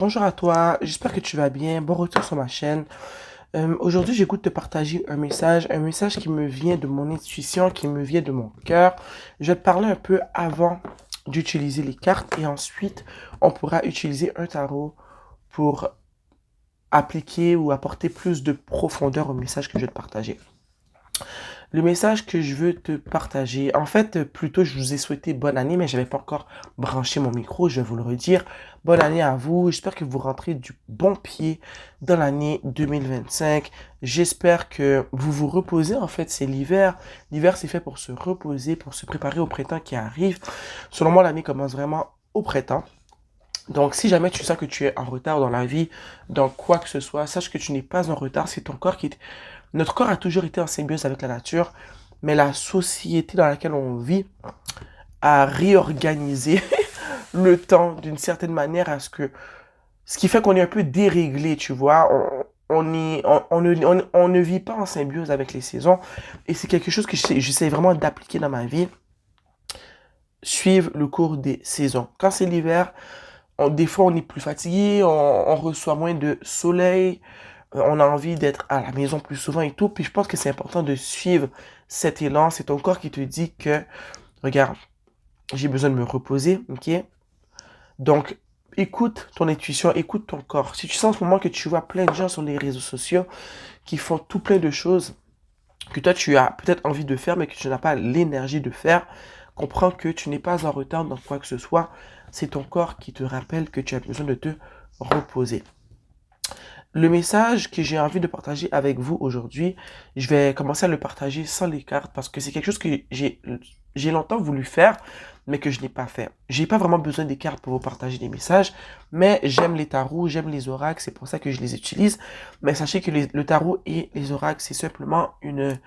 Bonjour à toi, j'espère que tu vas bien. Bon retour sur ma chaîne. Aujourd'hui, j'écoute te partager un message qui me vient de mon intuition, qui me vient de mon cœur. Je vais te parler un peu avant d'utiliser les cartes et ensuite, on pourra utiliser un tarot pour appliquer ou apporter plus de profondeur au message que je vais te partager. Le message que je veux te partager, en fait, plutôt, je vous ai souhaité bonne année, mais je n'avais pas encore branché mon micro, je vais vous le redire. Bonne année à vous. J'espère que vous rentrez du bon pied dans l'année 2025. J'espère que vous vous reposez. En fait, c'est l'hiver. L'hiver, c'est fait pour se reposer, pour se préparer au printemps qui arrive. Selon moi, l'année commence vraiment au printemps. Donc, si jamais tu sens que tu es en retard dans la vie, dans quoi que ce soit, sache que tu n'es pas en retard, c'est ton corps qui est... Notre corps a toujours été en symbiose avec la nature, mais la société dans laquelle on vit a réorganisé le temps d'une certaine manière à ce que... Ce qui fait qu'on est un peu déréglé, tu vois. On ne vit pas en symbiose avec les saisons. Et c'est quelque chose que j'essaie vraiment d'appliquer dans ma vie. Suivre le cours des saisons. Quand c'est l'hiver, des fois, on est plus fatigué, on reçoit moins de soleil, on a envie d'être à la maison plus souvent et tout. Puis je pense que c'est important de suivre cet élan. C'est ton corps qui te dit que, regarde, j'ai besoin de me reposer, ok? Donc, écoute ton intuition, écoute ton corps. Si tu sens en ce moment que tu vois plein de gens sur les réseaux sociaux qui font tout plein de choses que toi tu as peut-être envie de faire, mais que tu n'as pas l'énergie de faire, comprends que tu n'es pas en retard dans quoi que ce soit. C'est ton corps qui te rappelle que tu as besoin de te reposer. Le message que j'ai envie de partager avec vous aujourd'hui, je vais commencer à le partager sans les cartes parce que c'est quelque chose que j'ai longtemps voulu faire, mais que je n'ai pas fait. J'ai pas vraiment besoin des cartes pour vous partager des messages, mais j'aime les tarots, j'aime les oracles, c'est pour ça que je les utilise. Mais sachez que le tarot et les oracles, c'est simplement un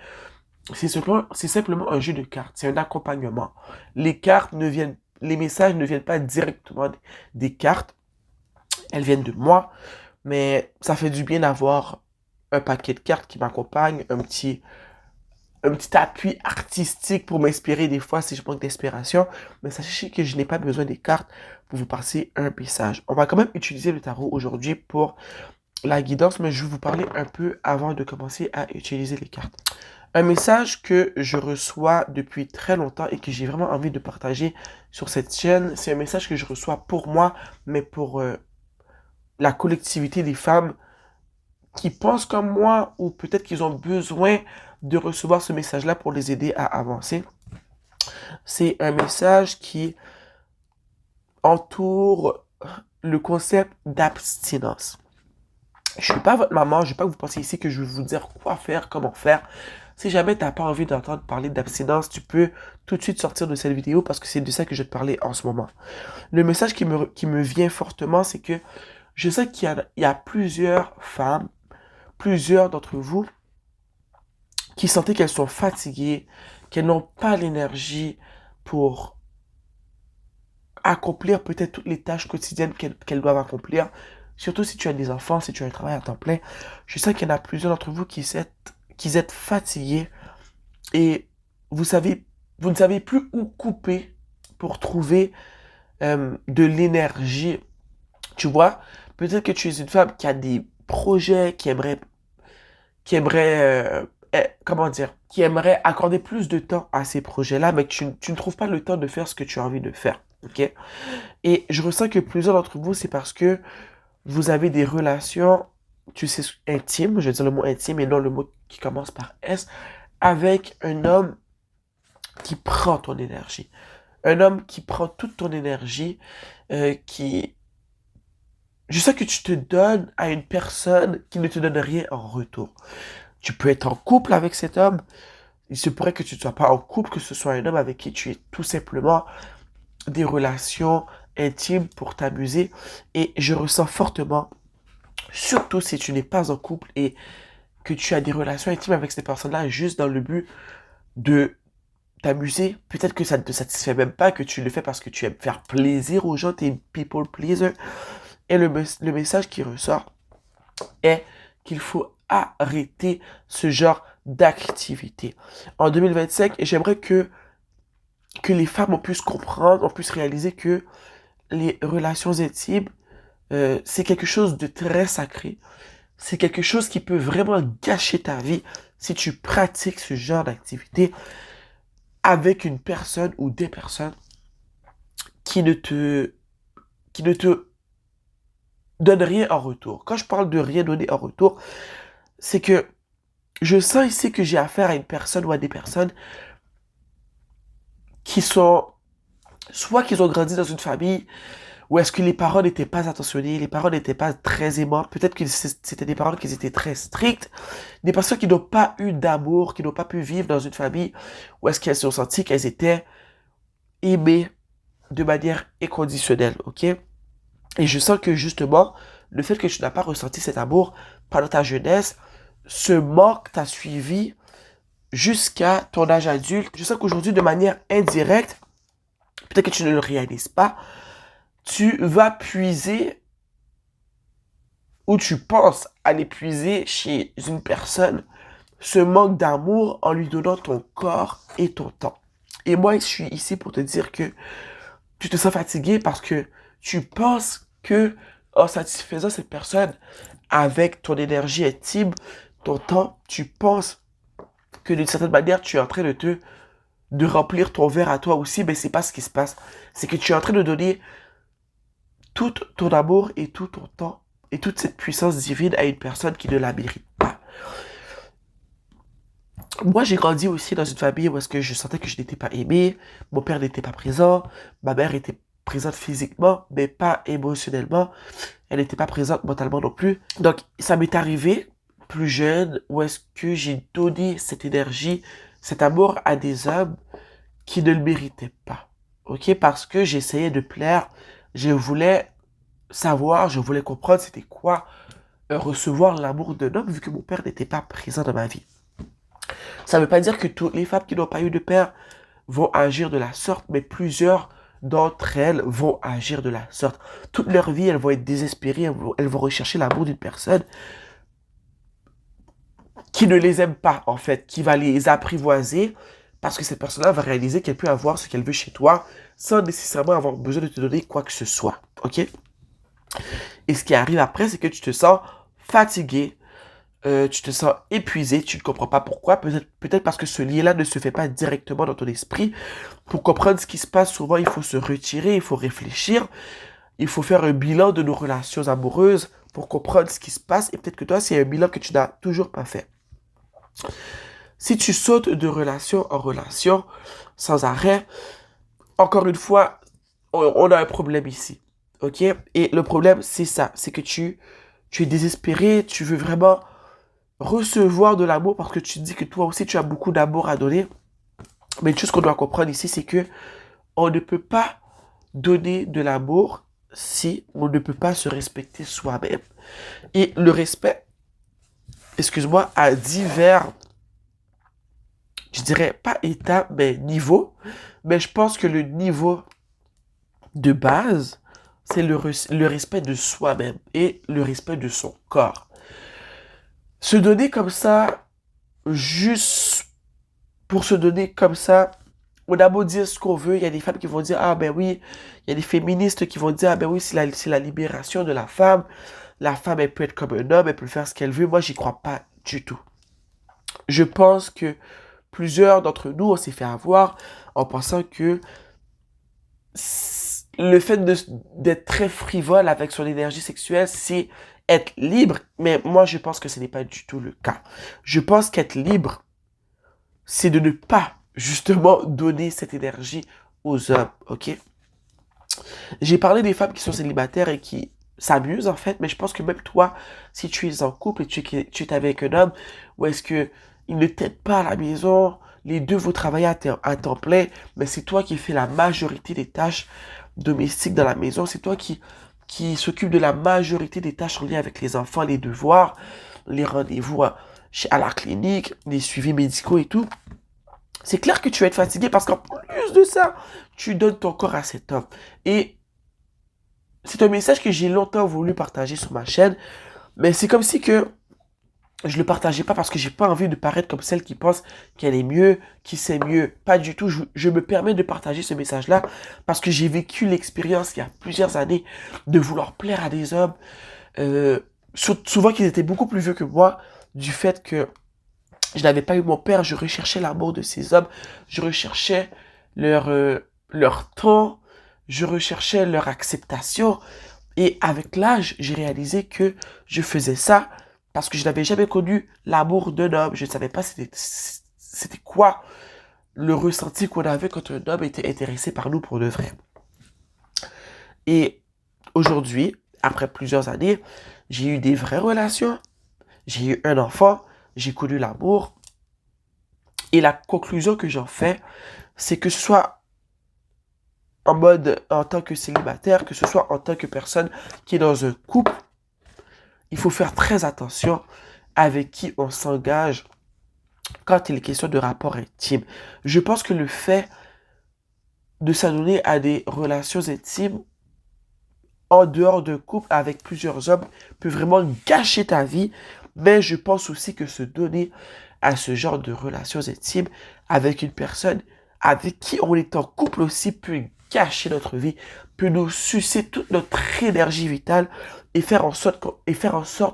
jeu de cartes, c'est un accompagnement. Les messages ne viennent pas directement des cartes, elles viennent de moi. Mais ça fait du bien d'avoir un paquet de cartes qui m'accompagne, un petit appui artistique pour m'inspirer des fois si je manque d'inspiration. Mais sachez que je n'ai pas besoin des cartes pour vous passer un message. On va quand même utiliser le tarot aujourd'hui pour la guidance, mais je vais vous parler un peu avant de commencer à utiliser les cartes. Un message que je reçois depuis très longtemps et que j'ai vraiment envie de partager sur cette chaîne, c'est un message que je reçois pour moi, mais pour la collectivité des femmes qui pensent comme moi ou peut-être qu'ils ont besoin de recevoir ce message-là pour les aider à avancer. C'est un message qui entoure le concept d'abstinence. Je ne suis pas votre maman, je ne vais pas que vous pensiez ici que je vais vous dire quoi faire, comment faire. Si jamais tu n'as pas envie d'entendre parler d'abstinence, tu peux tout de suite sortir de cette vidéo parce que c'est de ça que je vais te parler en ce moment. Le message qui me vient fortement, c'est que je sais qu'il y a plusieurs femmes, plusieurs d'entre vous qui sentaient qu'elles sont fatiguées, qu'elles n'ont pas l'énergie pour accomplir peut-être toutes les tâches quotidiennes qu'elles doivent accomplir. Surtout si tu as des enfants, si tu as un travail à temps plein. Je sais qu'il y en a plusieurs d'entre vous qui êtes fatigués et vous savez, vous ne savez plus où couper pour trouver de l'énergie. Tu vois, peut-être que tu es une femme qui a des projets, comment dire, qui aimerait accorder plus de temps à ces projets-là, mais tu ne trouves pas le temps de faire ce que tu as envie de faire. Ok? Et je ressens que plusieurs d'entre vous, c'est parce que vous avez des relations, tu sais, intimes, je vais dire le mot intime et non le mot qui commence par S, avec un homme qui prend ton énergie. Un homme qui prend toute ton énergie, qui... Je sais que tu te donnes à une personne qui ne te donne rien en retour. Tu peux être en couple avec cet homme. Il se pourrait que tu ne sois pas en couple, que ce soit un homme avec qui tu es tout simplement des relations intimes pour t'amuser. Et je ressens fortement, surtout si tu n'es pas en couple et que tu as des relations intimes avec ces personnes-là juste dans le but de t'amuser. Peut-être que ça ne te satisfait même pas, que tu le fais parce que tu aimes faire plaisir aux gens, t'es une people pleaser. Et le message qui ressort est qu'il faut arrêter ce genre d'activité. En 2025, j'aimerais que les femmes on puisse comprendre, on puisse réaliser que les relations intimes c'est quelque chose de très sacré. C'est quelque chose qui peut vraiment gâcher ta vie si tu pratiques ce genre d'activité avec une personne ou des personnes qui ne te, qui ne te donnent rien en retour. Quand je parle de rien donner en retour, c'est que je sens ici que j'ai affaire à une personne ou à des personnes qui sont, soit qu'ils ont grandi dans une famille où est-ce que les parents n'étaient pas attentionnés, les parents n'étaient pas très aimants, peut-être que c'était des parents qui étaient très stricts, des personnes qui n'ont pas eu d'amour, qui n'ont pas pu vivre dans une famille où est-ce qu'elles se sont senties qu'elles étaient aimées de manière inconditionnelle, ok? Et je sens que justement, le fait que tu n'as pas ressenti cet amour pendant ta jeunesse, ce manque t'a suivi jusqu'à ton âge adulte. Je sens qu'aujourd'hui, de manière indirecte, peut-être que tu ne le réalises pas, tu vas puiser ou tu penses aller puiser chez une personne ce manque d'amour en lui donnant ton corps et ton temps. Et moi, je suis ici pour te dire que tu te sens fatigué parce que tu penses que en satisfaisant cette personne avec ton énergie intime, ton temps, tu penses que d'une certaine manière, tu es en train de remplir ton verre à toi aussi, mais c'est pas ce qui se passe. C'est que tu es en train de donner tout ton amour et tout ton temps et toute cette puissance divine à une personne qui ne la mérite pas. Moi, j'ai grandi aussi dans une famille où est-ce que je sentais que je n'étais pas aimé, mon père n'était pas présent, ma mère était présente physiquement, mais pas émotionnellement. Elle n'était pas présente mentalement non plus. Donc, ça m'est arrivé plus jeune où est-ce que j'ai donné cette énergie, cet amour à des hommes qui ne le méritaient pas. Ok? Parce que j'essayais de plaire, je voulais savoir, je voulais comprendre c'était quoi recevoir l'amour d'un homme vu que mon père n'était pas présent dans ma vie. Ça ne veut pas dire que toutes les femmes qui n'ont pas eu de père vont agir de la sorte, mais plusieurs d'entre elles vont agir de la sorte. Toute leur vie, elles vont être désespérées, elles vont rechercher l'amour d'une personne qui ne les aime pas, en fait, qui va les apprivoiser, parce que cette personne-là va réaliser qu'elle peut avoir ce qu'elle veut chez toi, sans nécessairement avoir besoin de te donner quoi que ce soit, ok? Et ce qui arrive après, c'est que tu te sens fatigué, tu te sens épuisé, tu ne comprends pas pourquoi, peut-être parce que ce lien-là ne se fait pas directement dans ton esprit. Pour comprendre ce qui se passe, souvent, il faut se retirer, il faut réfléchir, il faut faire un bilan de nos relations amoureuses pour comprendre ce qui se passe. Et peut-être que toi, c'est un bilan que tu n'as toujours pas fait. Si tu sautes de relation en relation sans arrêt, encore une fois, on a un problème ici. Ok? Et le problème, c'est ça. C'est que tu es désespéré, tu veux vraiment recevoir de l'amour parce que tu dis que toi aussi, tu as beaucoup d'amour à donner. Mais une chose qu'on doit comprendre ici, c'est que on ne peut pas donner de l'amour si on ne peut pas se respecter soi-même. Et le respect, excuse-moi, a divers, je dirais pas état, mais niveau. Mais je pense que le niveau de base, c'est le respect de soi-même et le respect de son corps. Se donner comme ça, juste pour se donner comme ça, on a beau dire ce qu'on veut, il y a des femmes qui vont dire, ah ben oui, il y a des féministes qui vont dire, ah ben oui, c'est la libération de la femme, elle peut être comme un homme, elle peut faire ce qu'elle veut, moi j'y crois pas du tout. Je pense que plusieurs d'entre nous, on s'est fait avoir en pensant que le fait d'être très frivole avec son énergie sexuelle, c'est être libre, mais moi je pense que ce n'est pas du tout le cas. Je pense qu'être libre, c'est de ne pas justement donner cette énergie aux hommes, ok? J'ai parlé des femmes qui sont célibataires et qui s'amusent en fait, mais je pense que même toi, si tu es en couple et tu es avec un homme, ou est-ce que il ne t'aide pas à la maison, les deux vous travaillez à temps plein, mais c'est toi qui fais la majorité des tâches domestiques dans la maison, c'est toi qui s'occupe de la majorité des tâches en lien avec les enfants, les devoirs, les rendez-vous à la clinique, les suivis médicaux et tout. C'est clair que tu vas être fatigué parce qu'en plus de ça, tu donnes ton corps à cet homme. Et c'est un message que j'ai longtemps voulu partager sur ma chaîne, mais c'est comme si que je le partageais pas parce que j'ai pas envie de paraître comme celle qui pense qu'elle est mieux, qui sait mieux. Pas du tout. Je me permets de partager ce message-là parce que j'ai vécu l'expérience il y a plusieurs années de vouloir plaire à des hommes. Euh, Souvent qu'ils étaient beaucoup plus vieux que moi, du fait que je n'avais pas eu mon père, je recherchais l'amour de ces hommes, je recherchais leur, leur temps, je recherchais leur acceptation. Et avec l'âge, j'ai réalisé que je faisais ça parce que je n'avais jamais connu l'amour d'un homme. Je ne savais pas c'était quoi le ressenti qu'on avait quand un homme était intéressé par nous pour de vrai. Et aujourd'hui, après plusieurs années, j'ai eu des vraies relations, j'ai eu un enfant, j'ai connu l'amour. Et la conclusion que j'en fais, c'est que ce soit en mode en tant que célibataire, que ce soit en tant que personne qui est dans un couple, il faut faire très attention avec qui on s'engage quand il est question de rapport intime. Je pense que le fait de s'adonner à des relations intimes en dehors d'un couple avec plusieurs hommes peut vraiment gâcher ta vie, mais je pense aussi que se donner à ce genre de relations intimes avec une personne avec qui on est en couple aussi peut gâcher notre vie, peut nous sucer toute notre énergie vitale et faire en sorte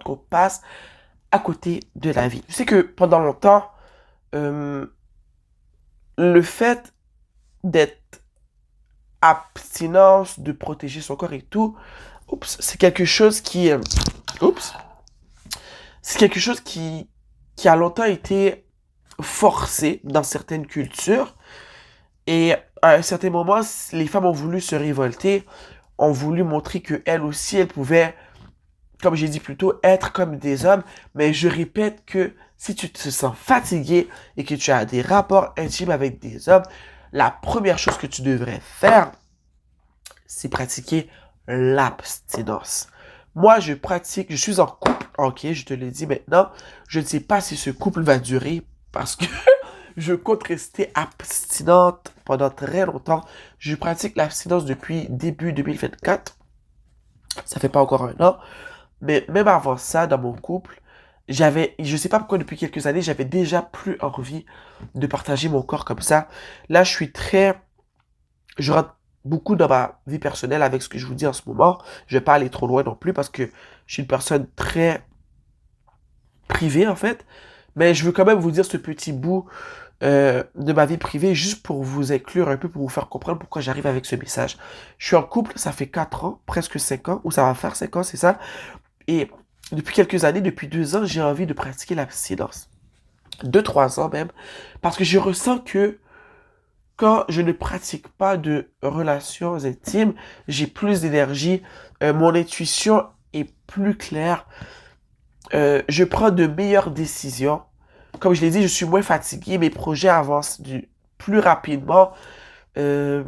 qu'on passe à côté de la vie. Je sais que pendant longtemps, euh, le fait d'être abstinence, de protéger son corps et tout, c'est quelque chose qui, oups, c'est quelque chose qui a longtemps été forcé dans certaines cultures. Et à un certain moment, les femmes ont voulu se révolter, ont voulu montrer que elles aussi, elles pouvaient, comme j'ai dit plus tôt, être comme des hommes. Mais je répète que si tu te sens fatigué et que tu as des rapports intimes avec des hommes, la première chose que tu devrais faire, c'est pratiquer l'abstinence. Moi, je suis en couple, ok, je te le dis maintenant, je ne sais pas si ce couple va durer parce que je compte rester abstinente pendant très longtemps. Je pratique l'abstinence depuis début 2024. Ça fait pas encore un an. Mais même avant ça, dans mon couple, je sais pas pourquoi depuis quelques années, j'avais déjà plus envie de partager mon corps comme ça. Là, je rentre beaucoup dans ma vie personnelle avec ce que je vous dis en ce moment. Je vais pas aller trop loin non plus parce que je suis une personne très privée en fait. Mais je veux quand même vous dire ce petit bout de ma vie privée juste pour vous inclure un peu, pour vous faire comprendre pourquoi j'arrive avec ce message. Je suis en couple, ça fait 4 ans, presque 5 ans, ou ça va faire 5 ans, c'est ça. Et depuis quelques années, depuis 2 ans, j'ai envie de pratiquer l'abstinence. 2, 3 ans même. Parce que je ressens que quand je ne pratique pas de relations intimes, j'ai plus d'énergie, mon intuition est plus claire, je prends de meilleures décisions. Comme je l'ai dit, je suis moins fatigué, mes projets avancent plus rapidement. Euh,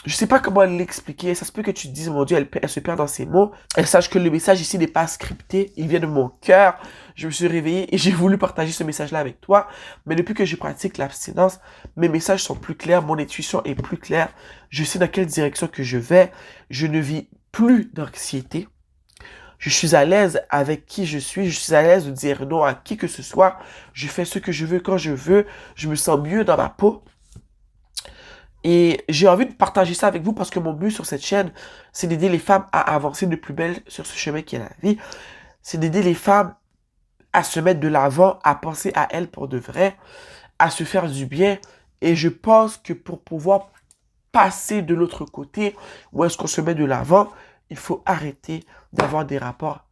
je sais pas comment l'expliquer. Ça se peut que tu te dises, mon Dieu, elle se perd dans ses mots. Elle sache que le message ici n'est pas scripté. Il vient de mon cœur. Je me suis réveillé et j'ai voulu partager ce message-là avec toi. Mais depuis que je pratique l'abstinence, mes messages sont plus clairs. Mon intuition est plus claire. Je sais dans quelle direction que je vais. Je ne vis plus d'anxiété. Je suis à l'aise avec qui je suis à l'aise de dire non à qui que ce soit. Je fais ce que je veux quand je veux. Je me sens mieux dans ma peau. Et j'ai envie de partager ça avec vous parce que mon but sur cette chaîne, c'est d'aider les femmes à avancer de plus belle sur ce chemin qui est la vie. C'est d'aider les femmes à se mettre de l'avant, à penser à elles pour de vrai, à se faire du bien. Et je pense que pour pouvoir passer de l'autre côté, où est-ce qu'on se met de l'avant, il faut arrêter d'avoir des rapports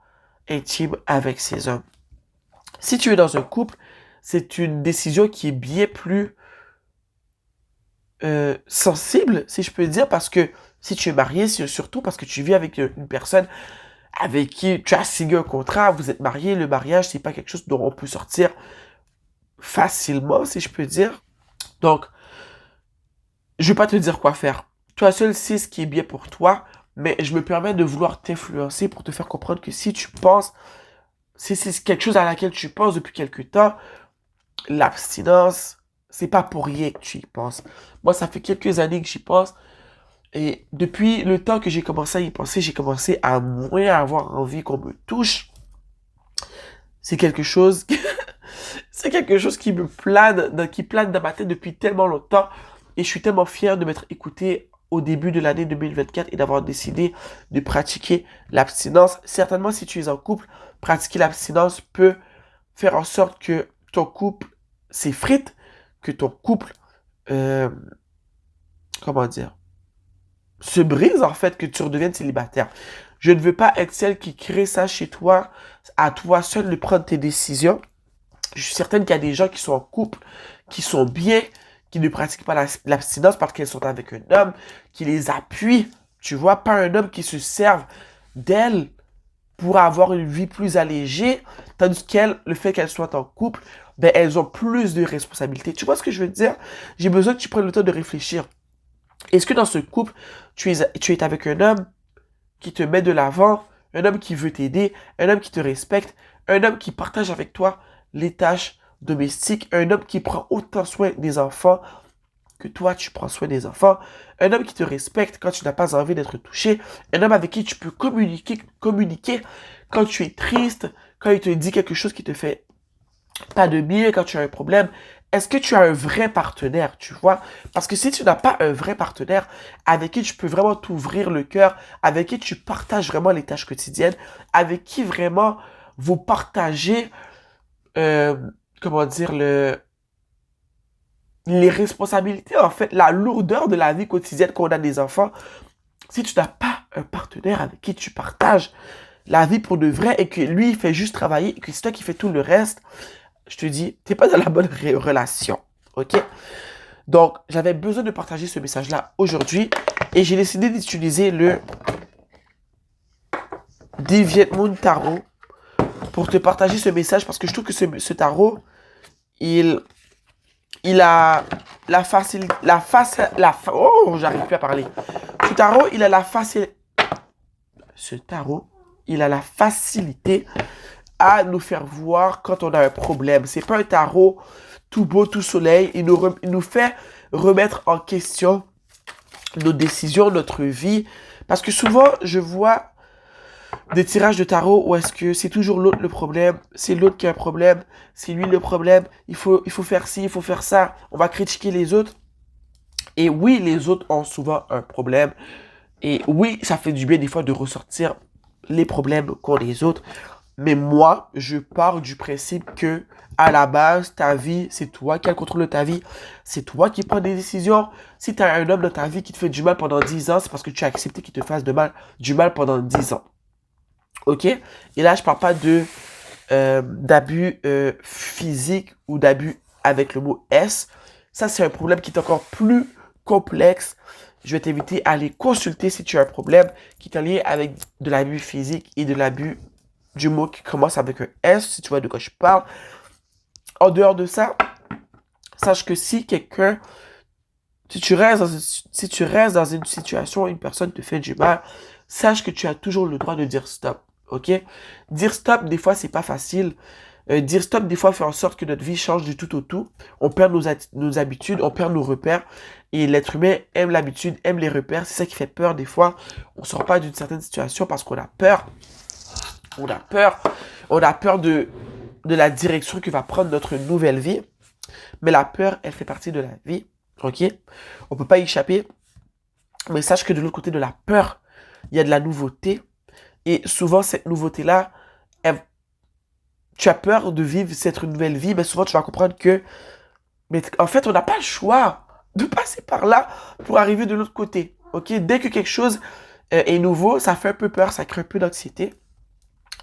intimes avec ces hommes. Si tu es dans un couple, c'est une décision qui est bien plus sensible, si je peux dire, parce que si tu es marié, c'est surtout parce que tu vis avec une personne avec qui tu as signé un contrat, vous êtes marié, le mariage, c'est pas quelque chose dont on peut sortir facilement, si je peux dire. Donc, je vais pas te dire quoi faire. Toi seul sais ce qui est bien pour toi, mais je me permets de vouloir t'influencer pour te faire comprendre que si tu penses, si c'est quelque chose à laquelle tu penses depuis quelque temps, l'abstinence, c'est pas pour rien que tu y penses. Moi, ça fait quelques années que j'y pense. Et depuis le temps que j'ai commencé à y penser, j'ai commencé à moins avoir envie qu'on me touche. C'est quelque chose, c'est quelque chose qui me plane, qui plane dans ma tête depuis tellement longtemps. Et je suis tellement fier de m'être écouté au début de l'année 2024 et d'avoir décidé de pratiquer l'abstinence. Certainement, si tu es en couple, pratiquer l'abstinence peut faire en sorte que ton couple s'effrite, que ton couple, euh, comment dire, se brise en fait, que tu redeviennes célibataire. Je ne veux pas être celle qui crée ça chez toi, à toi seul de prendre tes décisions. Je suis certaine qu'il y a des gens qui sont en couple, qui sont bien, qui ne pratiquent pas l'abstinence parce qu'elles sont avec un homme, qui les appuie, tu vois, pas un homme qui se serve d'elles pour avoir une vie plus allégée, tandis qu'elles, le fait qu'elles soient en couple, ben elles ont plus de responsabilités. Tu vois ce que je veux dire? J'ai besoin que tu prennes le temps de réfléchir. Est-ce que dans ce couple, tu es avec un homme qui te met de l'avant, un homme qui veut t'aider, un homme qui te respecte, un homme qui partage avec toi les tâches domestiques, un homme qui prend autant soin des enfants que toi tu prends soin des enfants, un homme qui te respecte quand tu n'as pas envie d'être touché, un homme avec qui tu peux communiquer quand tu es triste, quand il te dit quelque chose qui te fait pas de bien, quand tu as un problème. Est-ce que tu as un vrai partenaire, tu vois? Parce que si tu n'as pas un vrai partenaire avec qui tu peux vraiment t'ouvrir le cœur, avec qui tu partages vraiment les tâches quotidiennes, avec qui vraiment vous partagez, euh, comment dire, les responsabilités, en fait, la lourdeur de la vie quotidienne qu'on a des enfants, si tu n'as pas un partenaire avec qui tu partages la vie pour de vrai et que lui, il fait juste travailler et que c'est toi qui fais tout le reste, je te dis, t'es pas dans la bonne relation. OK? Donc, j'avais besoin de partager ce message-là aujourd'hui et j'ai décidé d'utiliser le Deviant Moon Tarot pour te partager ce message parce que je trouve que ce tarot, il a la facilité, oh, j'arrive plus à parler. Ce tarot, il a la facilité, ce tarot, il a la facilité à nous faire voir quand on a un problème. C'est pas un tarot tout beau, tout soleil. Il nous fait remettre en question nos décisions, notre vie. Parce que souvent, je vois des tirages de tarot où est-ce que c'est toujours l'autre le problème, c'est l'autre qui a un problème, c'est lui le problème, il faut faire ci, il faut faire ça, on va critiquer les autres. Et oui, les autres ont souvent un problème. Et oui, ça fait du bien des fois de ressortir les problèmes qu'ont les autres. Mais moi, je pars du principe que, à la base, ta vie, c'est toi qui as le contrôle de ta vie. C'est toi qui prends des décisions. Si tu as un homme dans ta vie qui te fait du mal pendant 10 ans, c'est parce que tu as accepté qu'il te fasse du mal pendant 10 ans. OK? Et là, je parle pas d'abus physique ou d'abus avec le mot S. Ça, c'est un problème qui est encore plus complexe. Je vais t'inviter à aller consulter si tu as un problème qui est lié avec de l'abus physique et de l'abus du mot qui commence avec un S, si tu vois de quoi je parle. En dehors de ça, sache que si tu restes dans une situation où une personne te fait du mal, sache que tu as toujours le droit de dire stop. OK? Dire stop, des fois, c'est pas facile. Dire stop, des fois, fait en sorte que notre vie change du tout au tout. On perd nos habitudes, on perd nos repères. Et l'être humain aime l'habitude, aime les repères. C'est ça qui fait peur, des fois. On sort pas d'une certaine situation parce qu'on a peur. On a peur. On a peur de la direction que va prendre notre nouvelle vie. Mais la peur, elle fait partie de la vie. OK? On peut pas y échapper. Mais sache que de l'autre côté de la peur, il y a de la nouveauté. Et souvent, cette nouveauté-là, tu as peur de vivre cette nouvelle vie, mais souvent, tu vas comprendre que, mais en fait, on n'a pas le choix de passer par là pour arriver de l'autre côté. OK? Dès que quelque chose est nouveau, ça fait un peu peur, ça crée un peu d'anxiété.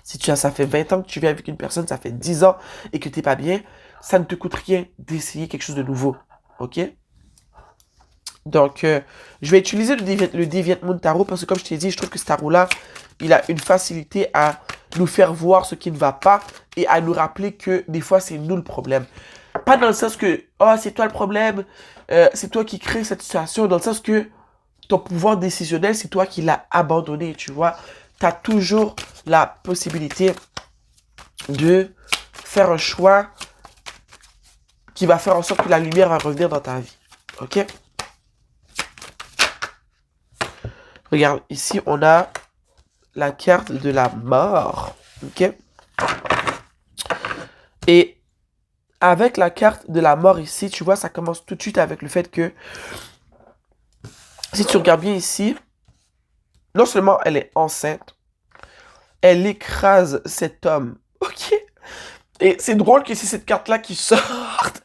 Si ça fait 20 ans que tu vis avec une personne, ça fait 10 ans et que tu n'es pas bien, ça ne te coûte rien d'essayer quelque chose de nouveau. OK? Donc, je vais utiliser le Deviant Moon Tarot parce que, comme je t'ai dit, je trouve que ce tarot-là, il a une facilité à nous faire voir ce qui ne va pas et à nous rappeler que des fois, c'est nous le problème. Pas dans le sens que, oh, c'est toi le problème, c'est toi qui crée cette situation, dans le sens que ton pouvoir décisionnel, c'est toi qui l'as abandonné, tu vois. Tu as toujours la possibilité de faire un choix qui va faire en sorte que la lumière va revenir dans ta vie. OK? Regarde, ici, on a la carte de la mort. OK? Et avec la carte de la mort ici, tu vois, ça commence tout de suite avec le fait que, si tu regardes bien ici, non seulement elle est enceinte, elle écrase cet homme. Ok? Et c'est drôle que c'est cette carte-là qui sorte,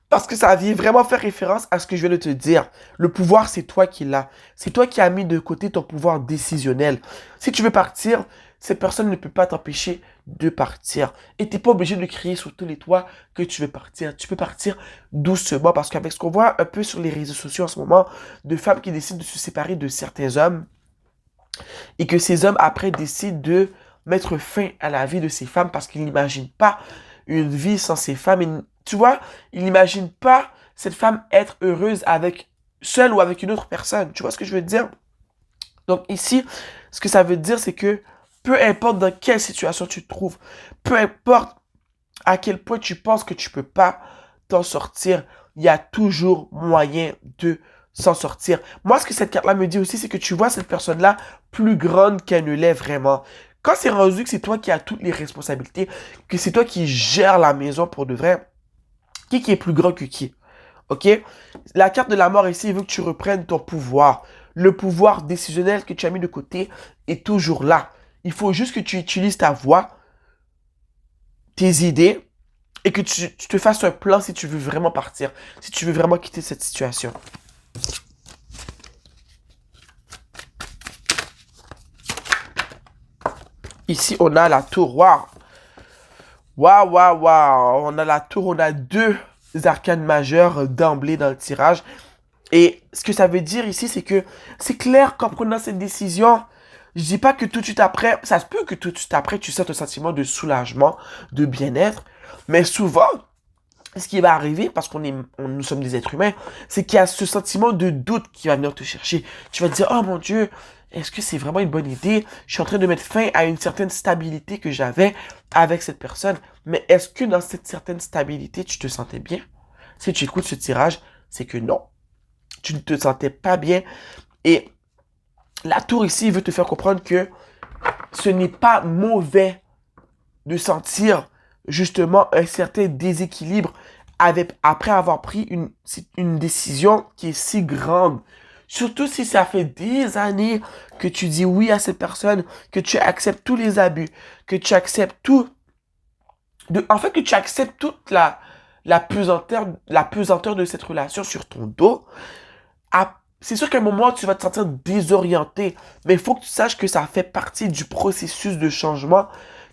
parce que ça vient vraiment faire référence à ce que je viens de te dire. Le pouvoir, c'est toi qui l'as. C'est toi qui as mis de côté ton pouvoir décisionnel. Si tu veux partir, cette personne ne peut pas t'empêcher de partir. Et tu n'es pas obligé de crier sur tous les toits que tu veux partir. Tu peux partir doucement, parce qu'avec ce qu'on voit un peu sur les réseaux sociaux en ce moment, de femmes qui décident de se séparer de certains hommes, et que ces hommes après décident de mettre fin à la vie de ces femmes parce qu'ils n'imaginent pas une vie sans ces femmes. Et, tu vois, ils n'imaginent pas cette femme être heureuse avec seule ou avec une autre personne. Tu vois ce que je veux dire? Donc ici, ce que ça veut dire, c'est que peu importe dans quelle situation tu te trouves, peu importe à quel point tu penses que tu peux pas t'en sortir, il y a toujours moyen de s'en sortir. Moi, ce que cette carte-là me dit aussi, c'est que tu vois cette personne-là plus grande qu'elle ne l'est vraiment. Quand c'est rendu que c'est toi qui as toutes les responsabilités, que c'est toi qui gères la maison pour de vrai, qui est plus grand que qui? Ok? La carte de la mort ici, il veut que tu reprennes ton pouvoir. Le pouvoir décisionnel que tu as mis de côté est toujours là. Il faut juste que tu utilises ta voix, tes idées, et que tu te fasses un plan si tu veux vraiment partir, si tu veux vraiment quitter cette situation. Ici, on a la tour. Waouh! Waouh, waouh, waouh! On a la tour, on a deux arcanes majeures d'emblée dans le tirage. Et ce que ça veut dire ici, c'est que c'est clair qu'en prenant cette décision, je dis pas que tout de suite après, ça se peut que tout de suite après, tu sentes un sentiment de soulagement, de bien-être, mais souvent, ce qui va arriver, parce nous sommes des êtres humains, c'est qu'il y a ce sentiment de doute qui va venir te chercher. Tu vas te dire, oh mon Dieu, est-ce que c'est vraiment une bonne idée? Je suis en train de mettre fin à une certaine stabilité que j'avais avec cette personne. Mais est-ce que dans cette certaine stabilité, tu te sentais bien? Si tu écoutes ce tirage, c'est que non. Tu ne te sentais pas bien. Et la tour ici veut te faire comprendre que ce n'est pas mauvais de sentir justement un certain déséquilibre après avoir pris une décision qui est si grande. Surtout si ça fait des années que tu dis oui à cette personne, que tu acceptes tous les abus, que tu acceptes tout. En fait, que tu acceptes toute la pesanteur de cette relation sur ton dos. C'est sûr qu'à un moment, tu vas te sentir désorienté, mais il faut que tu saches que ça fait partie du processus de changement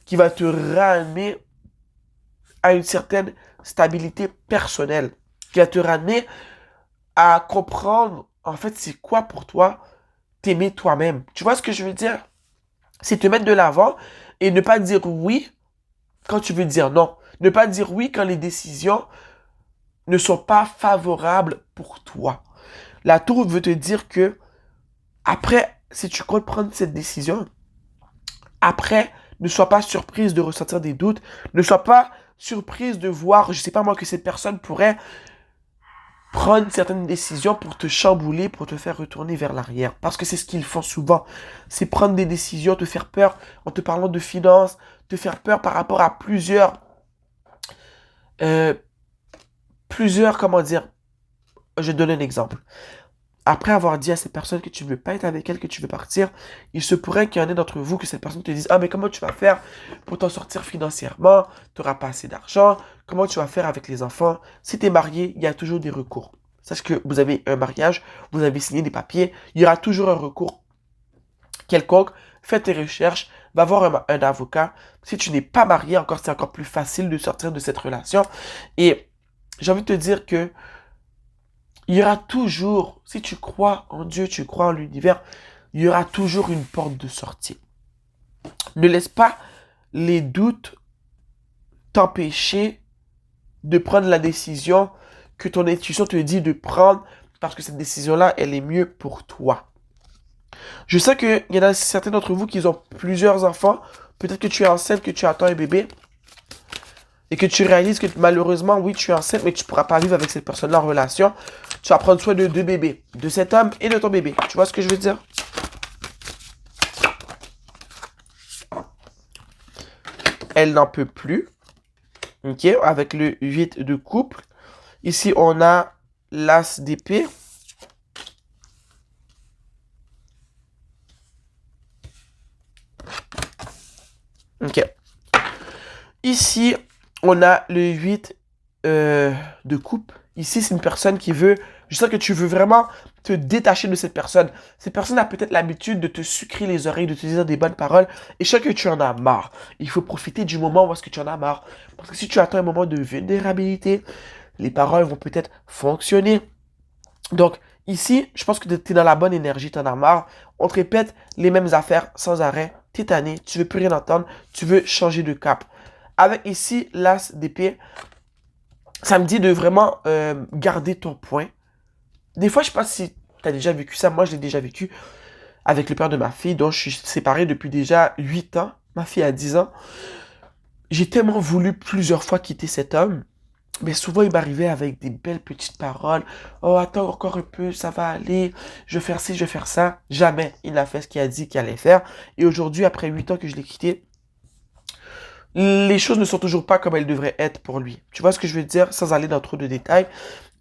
qui va te ramener à une certaine stabilité personnelle, qui va te ramener à comprendre, en fait, c'est quoi pour toi t'aimer toi-même. Tu vois ce que je veux dire? C'est te mettre de l'avant et ne pas dire oui quand tu veux dire non. Ne pas dire oui quand les décisions ne sont pas favorables pour toi. La tour veut te dire que après, si tu comptes prendre cette décision, après, ne sois pas surprise de ressentir des doutes. Ne sois pas surprise de voir, je sais pas moi, que cette personne pourrait prendre certaines décisions pour te chambouler, pour te faire retourner vers l'arrière. Parce que c'est ce qu'ils font souvent. C'est prendre des décisions, te faire peur en te parlant de finances, te faire peur par rapport à comment dire, je vais te donner un exemple. Après avoir dit à cette personne que tu ne veux pas être avec elle, que tu veux partir, il se pourrait qu'il y en ait d'entre vous que cette personne te dise, ah mais comment tu vas faire pour t'en sortir financièrement? Tu n'auras pas assez d'argent. Comment tu vas faire avec les enfants? Si tu es marié, il y a toujours des recours. Sache que vous avez un mariage, vous avez signé des papiers, il y aura toujours un recours quelconque. Fais tes recherches, va voir un avocat. Si tu n'es pas marié, c'est encore plus facile de sortir de cette relation. Et j'ai envie de te dire que il y aura toujours, si tu crois en Dieu, tu crois en l'univers, il y aura toujours une porte de sortie. Ne laisse pas les doutes t'empêcher de prendre la décision que ton intuition te dit de prendre parce que cette décision-là, elle est mieux pour toi. Je sais qu'il y en a certains d'entre vous qui ont plusieurs enfants. Peut-être que tu es enceinte, que tu attends un bébé. Et que tu réalises que malheureusement, oui, tu es enceinte, mais tu ne pourras pas vivre avec cette personne-là en relation. Tu vas prendre soin de deux bébés, de cet homme et de ton bébé. Tu vois ce que je veux dire? Elle n'en peut plus. Ok, avec le 8 de coupe. Ici, on a l'as d'épée. Ok. Ici, on a le 8 de coupe. Ici, c'est une personne qui veut... Je sens que tu veux vraiment te détacher de cette personne. Cette personne a peut-être l'habitude de te sucrer les oreilles, de te dire des bonnes paroles. Et je sens que tu en as marre. Il faut profiter du moment où est-ce que tu en as marre. Parce que si tu attends un moment de vulnérabilité, les paroles vont peut-être fonctionner. Donc, ici, je pense que tu es dans la bonne énergie, tu en as marre. On te répète les mêmes affaires sans arrêt. Tu es tanné, tu veux plus rien entendre, tu veux changer de cap. Avec ici, l'as d'épée, ça me dit de vraiment garder ton point. Des fois, je sais pas si tu as déjà vécu ça. Moi, je l'ai déjà vécu avec le père de ma fille, dont je suis séparé depuis déjà 8 ans. Ma fille a 10 ans. J'ai tellement voulu plusieurs fois quitter cet homme. Mais souvent, il m'arrivait avec des belles petites paroles. Oh, attends encore un peu, ça va aller. Je vais faire ci, je vais faire ça. Jamais il n'a fait ce qu'il a dit qu'il allait faire. Et aujourd'hui, après 8 ans que je l'ai quitté, les choses ne sont toujours pas comme elles devraient être pour lui. Tu vois ce que je veux dire, sans aller dans trop de détails.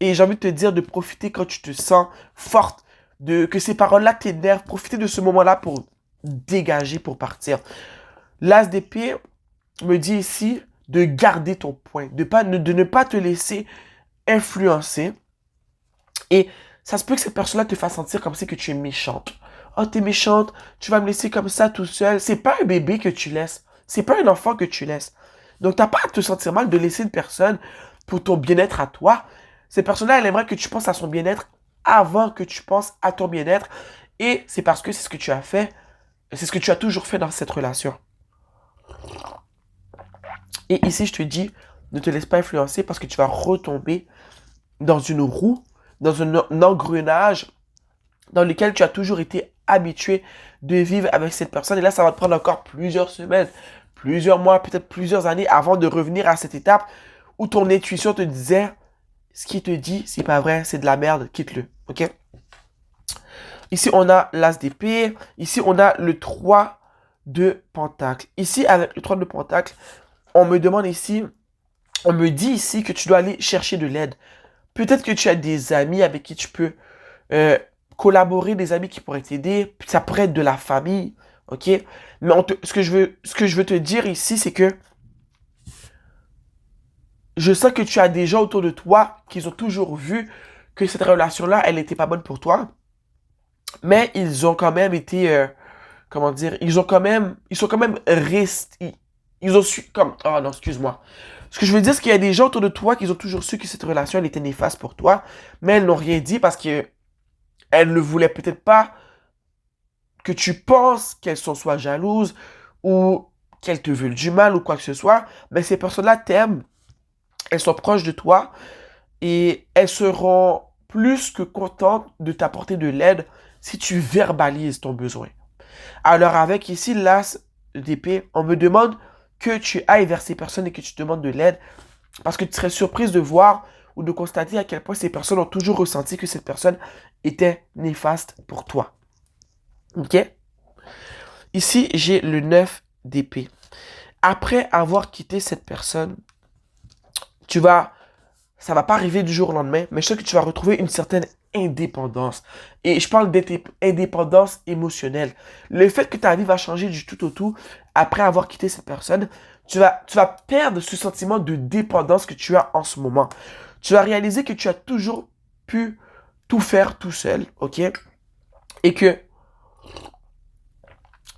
Et j'ai envie de te dire de profiter quand tu te sens forte, que ces paroles-là t'énervent. Profiter de ce moment-là pour dégager, pour partir. L'as d'épée me dit ici de garder ton point, de ne pas te laisser influencer. Et ça se peut que cette personne-là te fasse sentir comme si que tu es méchante. Oh, t'es méchante, tu vas me laisser comme ça tout seul. C'est pas un bébé que tu laisses. C'est pas un enfant que tu laisses. Donc, t'as pas à te sentir mal de laisser une personne pour ton bien-être à toi. Cette personne-là, elle aimerait que tu penses à son bien-être avant que tu penses à ton bien-être. Et c'est parce que c'est ce que tu as fait. C'est ce que tu as toujours fait dans cette relation. Et ici, je te dis, ne te laisse pas influencer parce que tu vas retomber dans une roue, dans un engrenage dans lequel tu as toujours été habitué de vivre avec cette personne. Et là, ça va te prendre encore plusieurs semaines, plusieurs mois, peut-être plusieurs années avant de revenir à cette étape où ton intuition te disait, ce qui te dit, c'est pas vrai, c'est de la merde, quitte-le. Ok? Ici, on a l'as d'épée. Ici, on a le 3 de pentacle. Ici, avec le 3 de pentacle, on me demande ici, on me dit ici que tu dois aller chercher de l'aide. Peut-être que tu as des amis avec qui tu peux euh, collaborer, des amis qui pourraient t'aider. Ça pourrait être de la famille, ok? Mais ce que je veux te dire ici, c'est que je sens que tu as des gens autour de toi qui ont toujours vu que cette relation-là, elle n'était pas bonne pour toi. Mais ils ont quand même été, comment dire, ils sont quand même restés, ils ont su, comme, oh non, excuse-moi. Ce que je veux dire, c'est qu'il y a des gens autour de toi qui ont toujours su que cette relation, elle était néfaste pour toi, mais elles n'ont rien dit parce que elles ne voulaient peut-être pas que tu penses qu'elles sont soit jalouses ou qu'elles te veulent du mal ou quoi que ce soit. Mais ces personnes-là t'aiment, elles sont proches de toi et elles seront plus que contentes de t'apporter de l'aide si tu verbalises ton besoin. Alors avec ici l'as d'épée, on me demande que tu ailles vers ces personnes et que tu demandes de l'aide parce que tu serais surprise de voir ou de constater à quel point ces personnes ont toujours ressenti que cette personne était néfaste pour toi. Ok? Ici, j'ai le 9 d'épée. Après avoir quitté cette personne, tu vas, ça va pas arriver du jour au lendemain, mais je sais que tu vas retrouver une certaine indépendance. Et je parle d'indépendance émotionnelle. Le fait que ta vie va changer du tout au tout après avoir quitté cette personne, tu vas perdre ce sentiment de dépendance que tu as en ce moment. Tu vas réaliser que tu as toujours pu tout faire tout seul, ok? Et que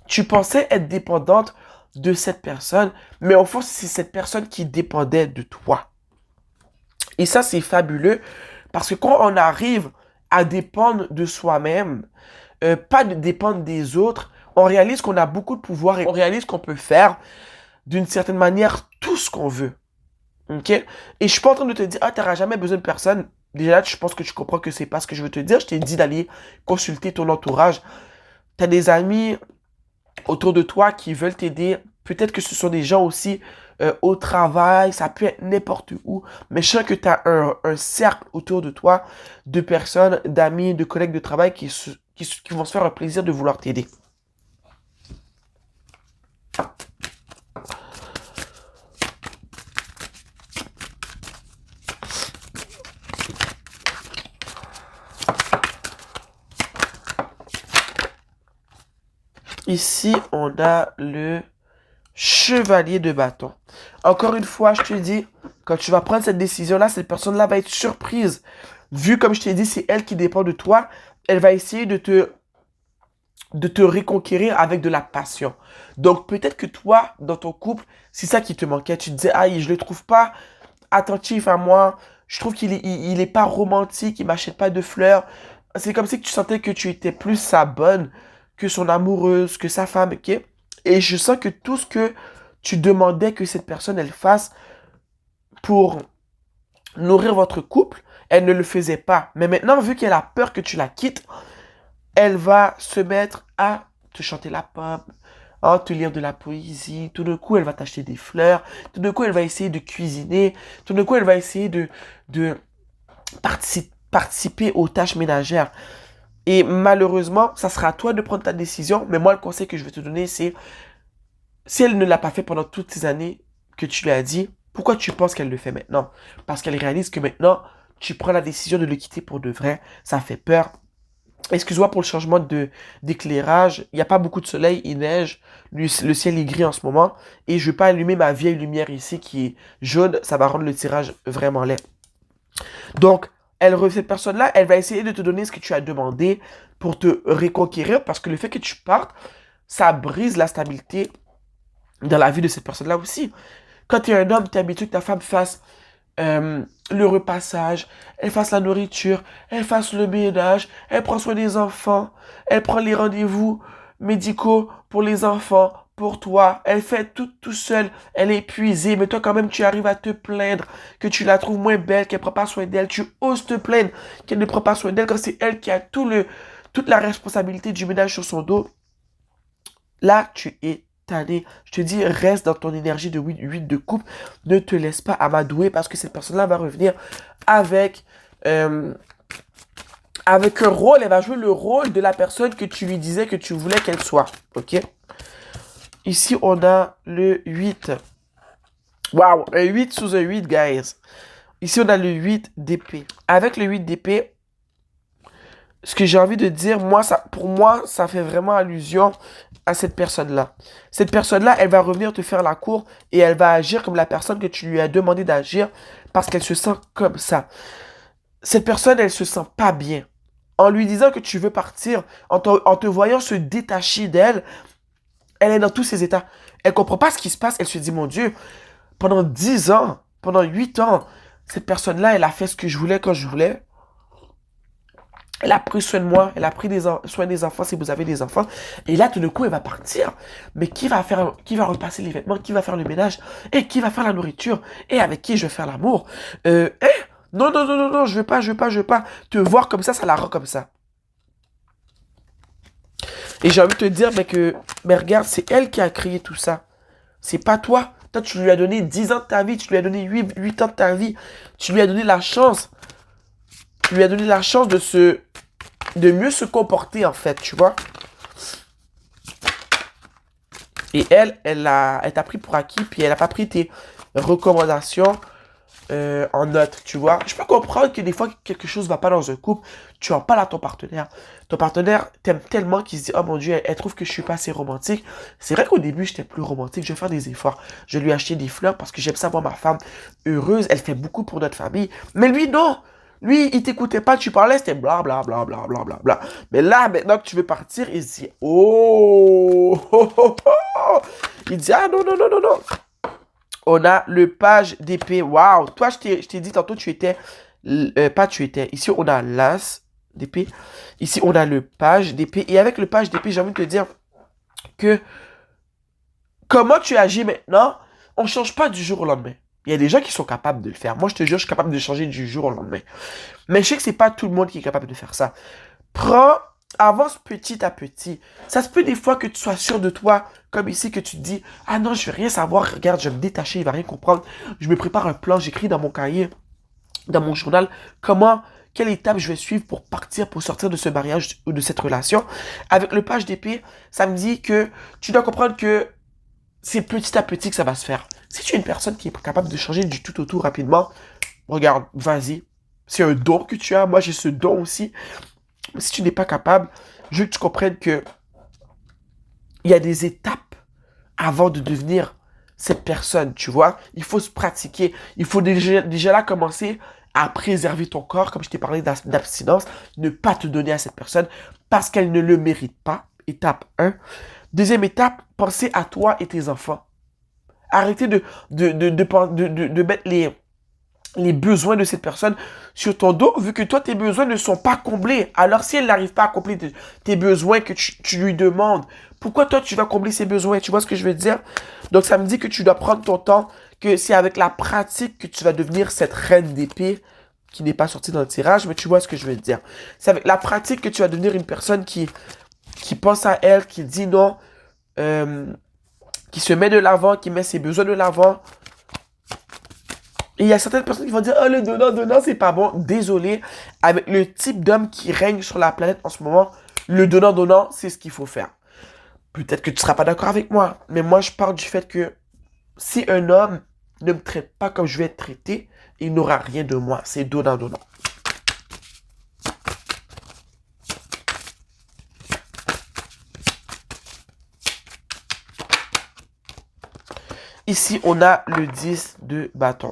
tu pensais être dépendante de cette personne, mais au fond, c'est cette personne qui dépendait de toi. Et ça, c'est fabuleux parce que quand on arrive à dépendre de soi-même, pas de dépendre des autres, on réalise qu'on a beaucoup de pouvoir et on réalise qu'on peut faire d'une certaine manière tout ce qu'on veut. Ok? Et je suis pas en train de te dire, ah, tu n'auras jamais besoin de personne. Déjà, je pense que tu comprends que c'est pas ce que je veux te dire. Je t'ai dit d'aller consulter ton entourage. Tu as des amis autour de toi qui veulent t'aider. Peut-être que ce sont des gens aussi au travail, ça peut être n'importe où. Mais je sais que tu as un cercle autour de toi de personnes, d'amis, de collègues de travail qui vont se faire un plaisir de vouloir t'aider. Ici, on a le chevalier de bâton. Encore une fois, je te dis, quand tu vas prendre cette décision-là, cette personne-là va être surprise. Vu comme je t'ai dit, c'est elle qui dépend de toi, elle va essayer de te reconquérir avec de la passion. Donc peut-être que toi, dans ton couple, c'est ça qui te manquait. Tu te disais, ah, je le trouve pas attentif à moi. Je trouve qu'il est pas romantique, il m'achète pas de fleurs. C'est comme si tu sentais que tu étais plus sa bonne que son amoureuse, que sa femme, ok? Et je sens que tout ce que tu demandais que cette personne, elle fasse pour nourrir votre couple, elle ne le faisait pas. Mais maintenant, vu qu'elle a peur que tu la quittes, elle va se mettre à te chanter la pop, à te lire de la poésie. Tout d'un coup, elle va t'acheter des fleurs. Tout d'un coup, elle va essayer de cuisiner. Tout d'un coup, elle va essayer de participer aux tâches ménagères. Et malheureusement, ça sera à toi de prendre ta décision. Mais moi, le conseil que je vais te donner, c'est si elle ne l'a pas fait pendant toutes ces années que tu lui as dit, pourquoi tu penses qu'elle le fait maintenant? Parce qu'elle réalise que maintenant, tu prends la décision de le quitter pour de vrai. Ça fait peur. Excuse-moi pour le changement d'éclairage. Il n'y a pas beaucoup de soleil, il neige. Le ciel est gris en ce moment. Et je ne vais pas allumer ma vieille lumière ici qui est jaune. Ça va rendre le tirage vraiment laid. Donc, cette personne-là, elle va essayer de te donner ce que tu as demandé pour te reconquérir. Parce que le fait que tu partes, ça brise la stabilité dans la vie de cette personne-là aussi. Quand tu es un homme, tu es habitué que ta femme fasse le repassage, elle fasse la nourriture, elle fasse le ménage, elle prend soin des enfants, elle prend les rendez-vous médicaux pour les enfants, pour toi, elle fait tout seule, elle est épuisée, mais toi quand même tu arrives à te plaindre que tu la trouves moins belle, qu'elle ne prend pas soin d'elle, tu oses te plaindre qu'elle ne prend pas soin d'elle quand c'est elle qui a toute la responsabilité du ménage sur son dos. Là, tu es tanné. Je te dis, reste dans ton énergie de 8 de couple. Ne te laisse pas amadouer parce que cette personne-là va revenir avec, euh, avec un rôle. Elle va jouer le rôle de la personne que tu lui disais que tu voulais qu'elle soit. Ok? Ici, on a le 8. Waouh, un 8 sous un 8, guys. Ici, on a le 8 d'épée. Avec le 8 d'épée, ce que j'ai envie de dire, pour moi, ça fait vraiment allusion à cette personne-là. Cette personne-là, elle va revenir te faire la cour et elle va agir comme la personne que tu lui as demandé d'agir parce qu'elle se sent comme ça. Cette personne, elle se sent pas bien. En lui disant que tu veux partir, en te voyant se détacher d'elle, elle est dans tous ses états. Elle comprend pas ce qui se passe. Elle se dit, mon Dieu, pendant 10 ans, pendant 8 ans, cette personne-là, elle a fait ce que je voulais quand je voulais. Elle a pris soin de moi, elle a pris soin des enfants si vous avez des enfants. Et là, tout d'un coup, elle va partir. Mais qui va repasser les vêtements, qui va faire le ménage, et qui va faire la nourriture, et avec qui je vais faire l'amour. Non, non, non, non, non, je veux pas. Te voir comme ça la rend comme ça. Et j'ai envie de te dire, mais regarde, c'est elle qui a créé tout ça. C'est pas toi. Toi, tu lui as donné 10 ans de ta vie, tu lui as donné 8 ans de ta vie. Tu lui as donné la chance. Tu lui as donné la chance de mieux se comporter, en fait, tu vois. Et elle t'a pris pour acquis, puis elle n'a pas pris tes recommandations en note, tu vois. Je peux comprendre que des fois, quelque chose ne va pas dans un couple, tu en parles à ton partenaire. Ton partenaire t'aime tellement qu'il se dit, oh mon Dieu, elle trouve que je suis pas assez romantique. C'est vrai qu'au début, j'étais plus romantique, je vais faire des efforts. Je lui ai acheté des fleurs parce que j'aime ça voir ma femme heureuse, elle fait beaucoup pour notre famille. Mais lui, non! Lui, il t'écoutait pas, tu parlais, c'était bla bla bla bla bla bla bla. Mais là, maintenant que tu veux partir, il se dit, oh, oh, oh, oh. Il dit, ah non, non, non, non, non. On a le page d'épée. Waouh. Toi, je t'ai dit tantôt, tu étais, pas tu étais. Ici, on a l'as d'épée. Ici, on a le page d'épée. Et avec le page d'épée, j'ai envie de te dire que comment tu agis maintenant, on ne change pas du jour au lendemain. Il y a des gens qui sont capables de le faire. Moi, je te jure, je suis capable de changer du jour au lendemain. Mais je sais que c'est pas tout le monde qui est capable de faire ça. Avance petit à petit. Ça se peut des fois que tu sois sûr de toi, comme ici, que tu te dis, ah non, je vais rien savoir, regarde, je vais me détacher, il va rien comprendre. Je me prépare un plan, j'écris dans mon cahier, dans mon journal, quelle étape je vais suivre pour partir, pour sortir de ce mariage ou de cette relation. Avec le page d'épée, ça me dit que tu dois comprendre que c'est petit à petit que ça va se faire. Si tu es une personne qui est capable de changer du tout au tout rapidement, regarde, vas-y. C'est un don que tu as. Moi, j'ai ce don aussi. Si tu n'es pas capable, je veux que tu comprennes que il y a des étapes avant de devenir cette personne, tu vois. Il faut se pratiquer. Il faut déjà là commencer à préserver ton corps, comme je t'ai parlé d'abstinence, ne pas te donner à cette personne parce qu'elle ne le mérite pas. Étape 1. Deuxième étape, pensez à toi et tes enfants. Arrêtez de mettre les besoins de cette personne sur ton dos, vu que toi, tes besoins ne sont pas comblés. Alors, si elle n'arrive pas à combler tes besoins que tu lui demandes, pourquoi toi, tu vas combler ses besoins? Tu vois ce que je veux dire? Donc, ça me dit que tu dois prendre ton temps, que c'est avec la pratique que tu vas devenir cette reine d'épée qui n'est pas sortie dans le tirage, mais tu vois ce que je veux dire. C'est avec la pratique que tu vas devenir une personne qui pense à elle, qui dit non, qui se met de l'avant, qui met ses besoins de l'avant. Et il y a certaines personnes qui vont dire, oh, le donnant, c'est pas bon. Désolé, avec le type d'homme qui règne sur la planète en ce moment, le donnant, c'est ce qu'il faut faire. Peut-être que tu seras pas d'accord avec moi, mais moi, je pars du fait que si un homme ne me traite pas comme je vais être traité, il n'aura rien de moi. C'est donnant. Ici, on a le 10 de bâton.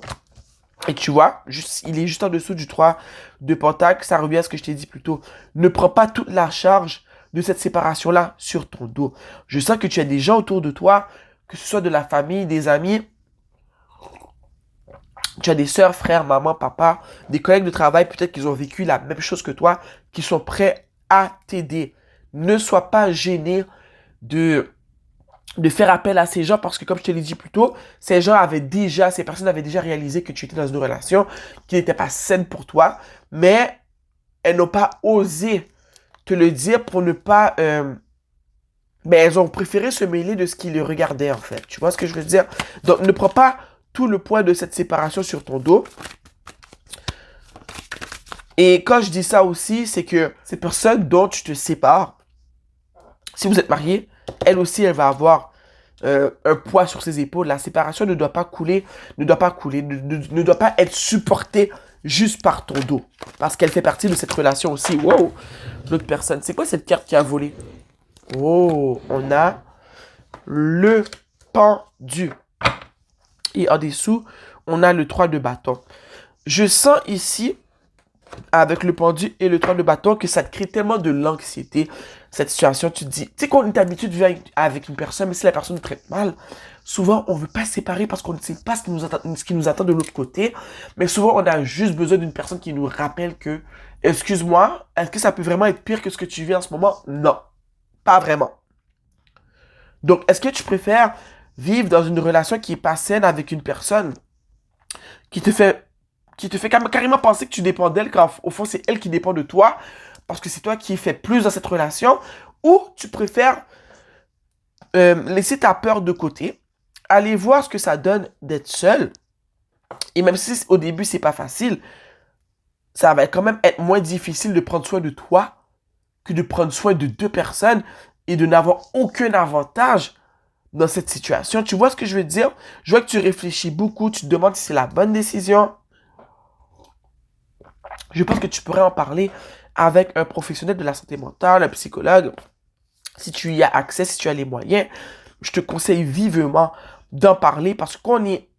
Et tu vois, il est juste en dessous du 3 de pentacle. Ça revient à ce que je t'ai dit plus tôt. Ne prends pas toute la charge de cette séparation-là sur ton dos. Je sens que tu as des gens autour de toi, que ce soit de la famille, des amis. Tu as des sœurs, frères, maman, papa, des collègues de travail, peut-être qu'ils ont vécu la même chose que toi, qui sont prêts à t'aider. Ne sois pas gêné de faire appel à ces gens parce que, comme je te l'ai dit plus tôt, ces personnes avaient déjà réalisé que tu étais dans une relation qui n'était pas saine pour toi, mais elles n'ont pas osé te le dire pour ne pas... mais elles ont préféré se mêler de ce qui les regardait, en fait. Tu vois ce que je veux dire? Donc, ne prends pas tout le poids de cette séparation sur ton dos. Et quand je dis ça aussi, c'est que ces personnes dont tu te sépares, si vous êtes mariés, elle aussi, elle va avoir un poids sur ses épaules. La séparation ne doit pas ne doit pas être supportée juste par ton dos. Parce qu'elle fait partie de cette relation aussi. Wow! L'autre personne. C'est quoi cette carte qui a volé? Oh! On a le pendu. Et en dessous, on a le 3 de bâton. Je sens ici, avec le pendu et le 3 de bâton, que ça te crée tellement de l'anxiété. Cette situation, tu te dis, tu sais qu'on est habitué de vivre avec une personne, mais si la personne nous traite mal, souvent on veut pas se séparer parce qu'on ne sait pas ce qui nous attend de l'autre côté. Mais souvent, on a juste besoin d'une personne qui nous rappelle que, excuse-moi, est-ce que ça peut vraiment être pire que ce que tu vis en ce moment? Non, pas vraiment. Donc, est-ce que tu préfères vivre dans une relation qui est pas saine avec une personne qui te fait carrément penser que tu dépends d'elle, quand au fond, c'est elle qui dépend de toi, parce que c'est toi qui fais plus dans cette relation, ou tu préfères laisser ta peur de côté, aller voir ce que ça donne d'être seul, et même si au début, c'est pas facile, ça va quand même être moins difficile de prendre soin de toi que de prendre soin de deux personnes et de n'avoir aucun avantage dans cette situation. Tu vois ce que je veux dire? Je vois que tu réfléchis beaucoup, tu te demandes si c'est la bonne décision. Je pense que tu pourrais en parler avec un professionnel de la santé mentale, un psychologue. Si tu y as accès, si tu as les moyens, je te conseille vivement d'en parler parce qu'on est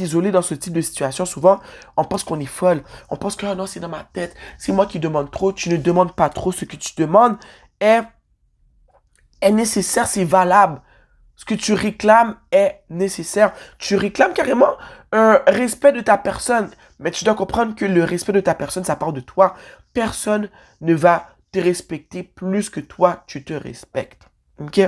isolé dans ce type de situation. Souvent, on pense qu'on est folle. On pense que, ah non, c'est dans ma tête. C'est moi qui demande trop. Tu ne demandes pas trop. Ce que tu demandes est nécessaire, c'est valable. Ce que tu réclames est nécessaire. Tu réclames carrément un respect de ta personne. Mais tu dois comprendre que le respect de ta personne, ça part de toi. Personne ne va te respecter plus que toi, tu te respectes. Ok?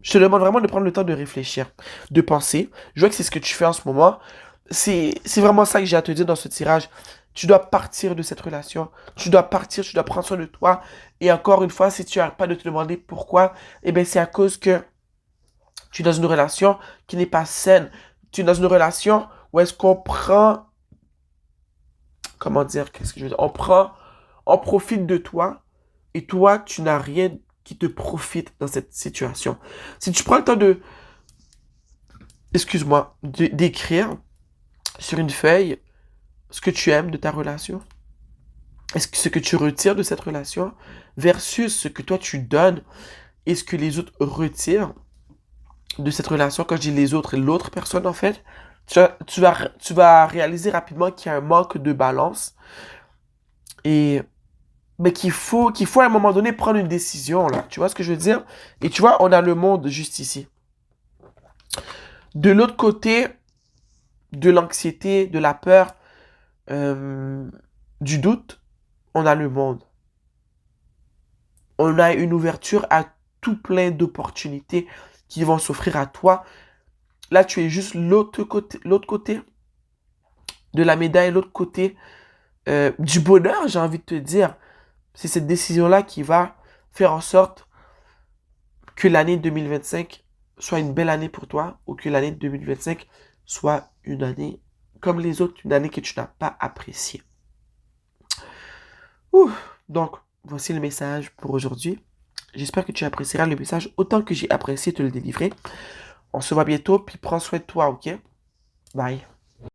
Je te demande vraiment de prendre le temps de réfléchir, de penser. Je vois que c'est ce que tu fais en ce moment. C'est vraiment ça que j'ai à te dire dans ce tirage. Tu dois partir de cette relation. Tu dois partir, tu dois prendre soin de toi. Et encore une fois, si tu n'arrêtes pas de te demander pourquoi, eh bien, c'est à cause que tu es dans une relation qui n'est pas saine. Tu es dans une relation où est-ce qu'on prend... Comment dire? Qu'est-ce que je veux dire? On profite de toi. Et toi, tu n'as rien qui te profite dans cette situation. Si tu prends le temps d'écrire sur une feuille ce que tu aimes de ta relation, est-ce que ce que tu retires de cette relation versus ce que toi tu donnes et ce que les autres retirent de cette relation, quand je dis les autres, l'autre personne en fait, tu vas réaliser rapidement qu'il y a un manque de balance et mais qu'il faut à un moment donné prendre une décision là. Tu vois ce que je veux dire? Et tu vois, on a le monde juste ici. De l'autre côté, de l'anxiété, de la peur, euh, du doute, on a le monde. On a une ouverture à tout plein d'opportunités qui vont s'offrir à toi. Là, tu es juste l'autre côté de la médaille, l'autre côté du bonheur, j'ai envie de te dire. C'est cette décision-là qui va faire en sorte que l'année 2025 soit une belle année pour toi ou que l'année 2025 soit une année comme les autres, une année que tu n'as pas appréciée. Ouh. Donc, voici le message pour aujourd'hui. J'espère que tu apprécieras le message autant que j'ai apprécié te le délivrer. On se voit bientôt, puis prends soin de toi, ok? Bye.